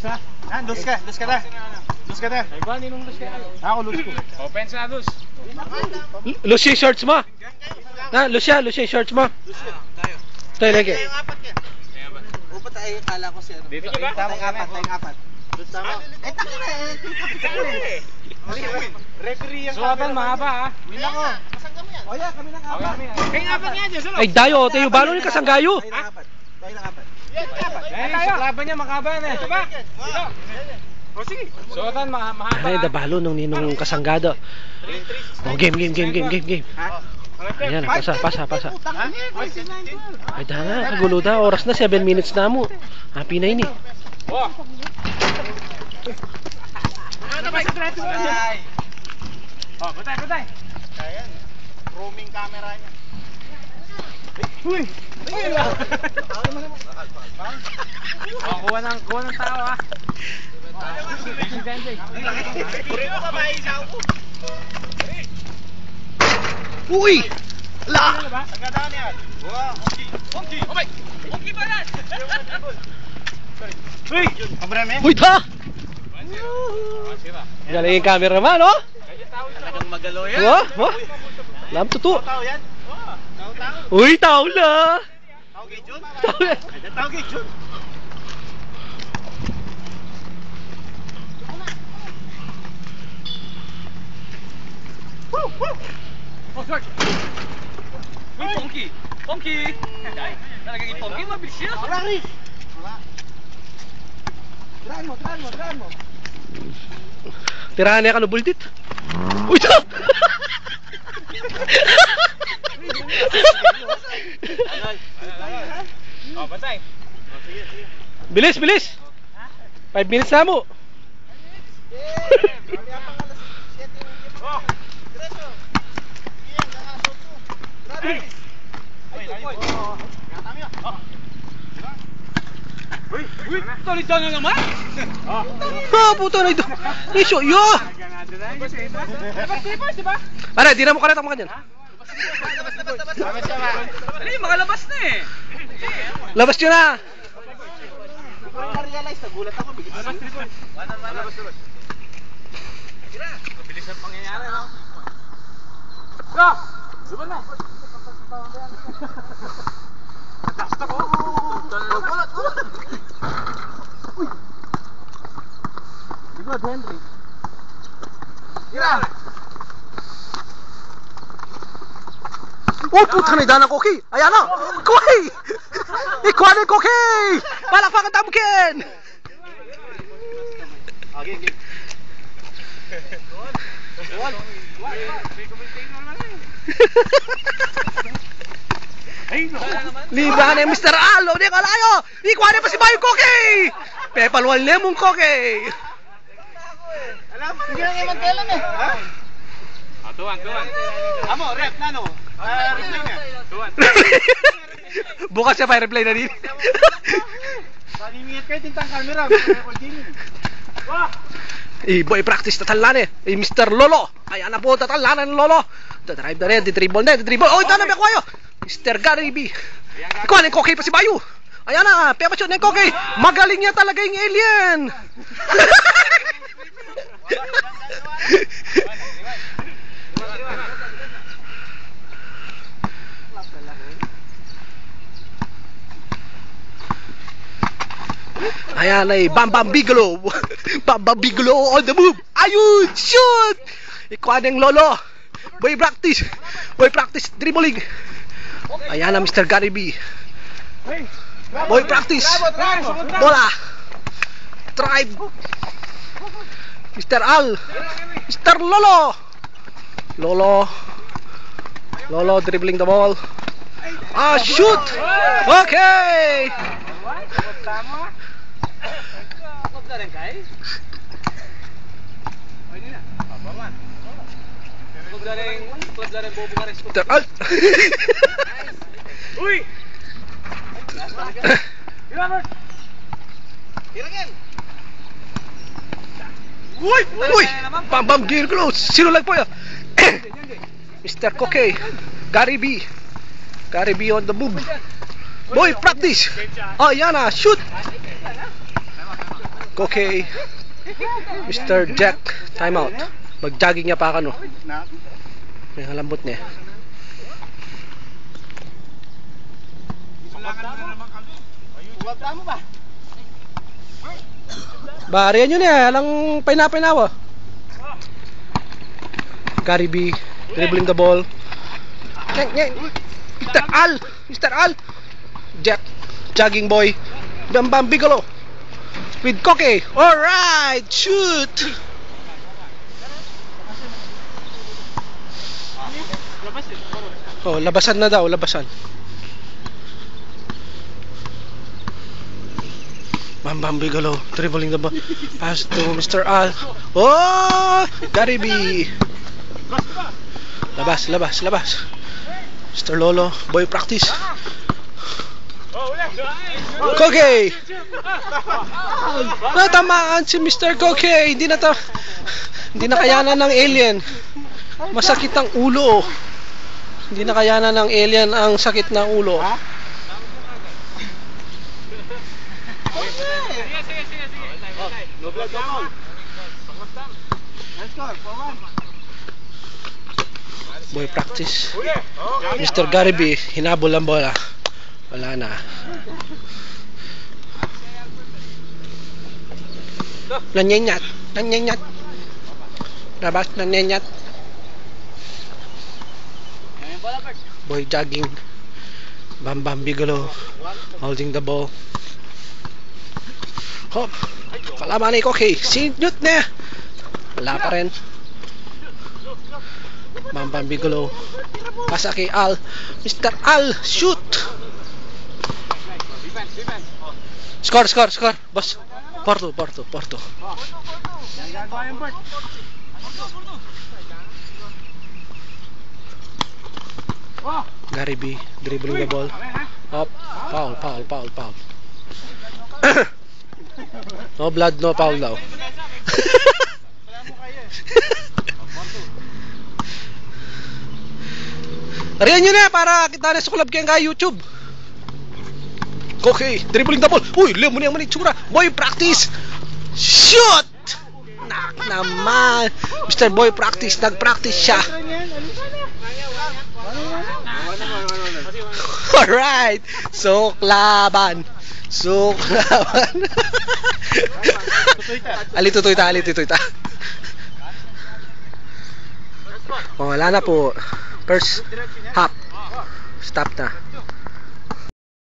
ha? Yan, lose ka na. Lose ka na. Iba, ninong lose ka. Ako lose ko. Open sa lose. Lose yung shorts mo. Ha, lose yung shorts mo. Tayo lagi. Upat ay kala ko siya. Dito ka ba? Tayong apat. Tama. Eh, takin na eh. Referee yung Suotan mahaba ha. Win ako. Kasangga mo yan. O yan, kami ng apat. Kaya apat nga dyan. Ay, dayo, tayo balo ni kasanggayo. Tayo ng apat. Ay, sa laban niya makaban eh. Ito ba? Dito. O sige. Suotan mahaba. Ay, dabalo nung ninong kasanggado. Oh, game. Ayan, pasa. Ay, dana, kagulo da. Oras na, 7 minutes na mo. Happy na ini. Oh. Ano ba sa trato? Oh, patay. Ayan. Roaming camera niya. Uy. Oh, kuha ng tao ha. Uy! La! Sagada niya. Wow, Monkey. Oh my. Monkey ba yan? Uy, kabrame. Uy, ta! Sira. Galing yung cameraman, oh! Talagang magalo yan. Oh? Lam tutu. Tao yan. Tao. Uy, tao la! Tao kay Jun. Tao. Tao kay Jun. Oh, short. Uy, Ponky. Talagang i-Ponky, mabilis siya. Wala, Riz. Wala. Tirahan mo. Tirahan niya ka no bultit. Uy, ta! Oh, patay. Bilis! 5 minutes na mo. Uy, solid down na naman. Ah, puto na ito. Isyo, yo! Labas, di ba? Para, di na mo kalat ang mga dyan. Dali, makalabas na eh. Labas nyo na! Na-realize, nagulat ako. Labas. Mabilis ang pangyayari, no? Go! Luban na! Basta ko! Uy! Ligod, Henry. Tira! Oh, puta na idanan ko, okay. Ayan na! Koki! Ikuha na yung Koki! Palakpakan tamukin! Okay. Librahan na yung Mr. Alo! Hindi ka layo! Ikuha na pa si Bayo Koki! Pepalwal na mong Koki! Alam mo, hindi lang yung mantelan eh. Ha? Tuwan. Amo, rep na no? Replay na. Tuwan. Bukas siya pa replay na din. Palimit kayo tintang camera. Wah! Boy practice tatalan eh. Mr. Lolo. Ayan na po tatalanan ng Lolo. Drive na rin, titribol na, titribol. Oh, ito na may kuwayo. Mr. Gary B. Ikuha na yung Koki pa si Bayo. Ayan na, pepachot na yung Koki. Magaling niya talaga yung alien. Ayan ay Bam Bigelow. Bam Bigelow on the move. Ayun, shoot. Ikuha na yung Lolo. Boy practice dribbling. Ayan na Mr. Gary B. Boy practice. Bola. Drive. Mr. Al. Mr. Lolo dribbling the ball. Ah, shoot. Okay. Mr. Al. Uy! Uy! Bam gear close. Sino lang po yan? Mr. Koke. Gary B on the move. Boy, practice. Oh, yan na. Shoot. Okay. Mr. Jack, time out. Mag-jogging niya pa ka, no? May halambot niya. Bariyan nyo niya, alang painawa. Gary B, dribbling the ball. Mr. Al! Jack, jogging boy. Bam Bam Bigelow. With Koke. Alright, shoot! Oh, labasan na daw, labasan. Bam Bam Bigelow, dribbling the ball. Pass to Mr. Al. Oh! Gary B. Labas. Mr. Lolo, boy practice. Koke! Natamaan si Mr. Koke. Hindi na kayanan ng alien. Masakit ang ulo. Hindi na kayanan ng alien ang sakit ng ulo. Boy practice. Mr. Gary B, hinabol ang bola. Wala na. Nanyenyat. Labas, nanyenyat. Boy jogging. Bam Bam Bigelow holding the ball. Hop. Kalaban ni Koke. Sinut na. Wala pa rin. Bam Bam Bigelow. Pasa kay Al. Mr. Al, shoot. Score. Boss. Porto. Gary B, dribbling the ball. Up. Foul. No blood, no foul daw. Ariyan nyo na para kita na sa kulab kayang kaya YouTube. Okay, dribbling the ball. Uy, lemon yung manitsura. Boy practice. Shoot! Nak naman. Mr. Boy practice, nag-practice siya. Alright. Suklaban. Alitutoy ta. Oh, wala na po. First half. Stop na.